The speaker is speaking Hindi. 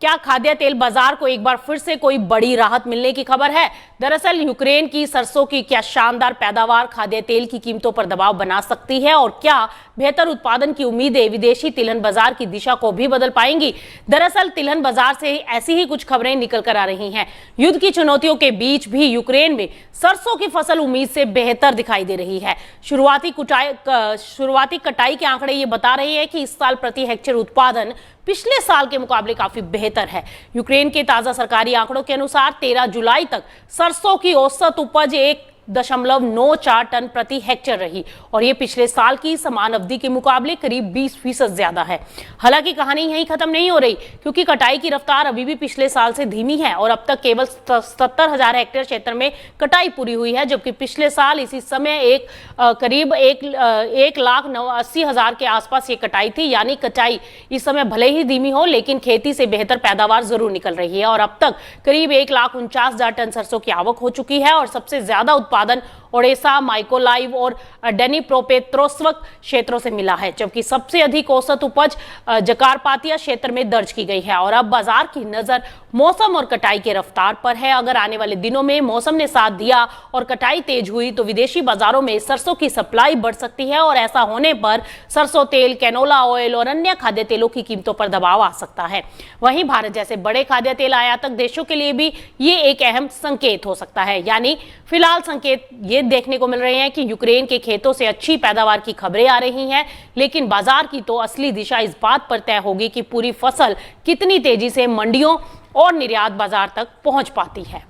क्या खाद्य तेल बाजार को एक बार फिर से कोई बड़ी राहत मिलने की खबर है? दरअसल यूक्रेन की सरसों की क्या शानदार पैदावार खाद्य तेल की कीमतों पर दबाव बना सकती है और क्या बेहतर उत्पादन की उम्मीदें विदेशी तिलहन बाजार की दिशा को भी बदल पाएंगी? दरअसल तिलहन बाजार से ऐसी ही कुछ खबरें निकल कर आ रही हैं। युद्ध की चुनौतियों के बीच भी यूक्रेन में सरसों की फसल उम्मीद से बेहतर दिखाई दे रही है। शुरुआती कटाई के आंकड़े ये बता रहे हैं कि इस साल प्रति हेक्टेयर उत्पादन पिछले साल के मुकाबले काफी बेहतर है। यूक्रेन के ताजा सरकारी आंकड़ों के अनुसार 13 जुलाई तक सरसों की औसत उपज 1.94 टन प्रति हेक्टेयर रही और ये पिछले साल की समान अवधि के मुकाबले करीब 20% ज्यादा है। हालांकि कहानी यहीं खत्म नहीं हो रही, क्योंकि कटाई की रफ्तार अभी भी पिछले साल से धीमी है और अब तक केवल 70,000 हेक्टेयर क्षेत्र में कटाई पूरी हुई है, जबकि पिछले साल इसी समय करीब 1,80,000 के आसपास ये कटाई थी। यानी कटाई इस समय भले ही धीमी हो, लेकिन खेती से बेहतर पैदावार जरूर निकल रही है और अब तक करीब 1,49,000 टन सरसों की आवक हो चुकी है और सबसे ज्यादा उत्पादन ओडेसा, माइकोलाइव और डेनिप्रोपेट्रोव्स्क क्षेत्रों से मिला है, जबकि सबसे अधिक औसत उपज जकारपातिया क्षेत्र में दर्ज की गई है। और अब बाजार की नजर मौसम और कटाई के रफ्तार पर है। अगर आने वाले दिनों में मौसम ने साथ दिया और कटाई तेज हुई तो विदेशी बाजारों में सरसों की सप्लाई बढ़ सकती है और ऐसा होने पर सरसों तेल, कैनोला ऑयल और अन्य खाद्य तेलों की कीमतों पर दबाव आ सकता है। वहीं भारत जैसे बड़े खाद्य तेल आयातक देशों के लिए भी ये एक अहम संकेत हो सकता है। यानी फिलहाल संकेत ये देखने को मिल रहे हैं कि यूक्रेन के खेतों से अच्छी पैदावार की खबरें आ रही हैं, लेकिन बाजार की तो असली दिशा इस बात पर तय होगी कि पूरी फसल कितनी तेजी से मंडियों और निर्यात बाजार तक पहुंच पाती है।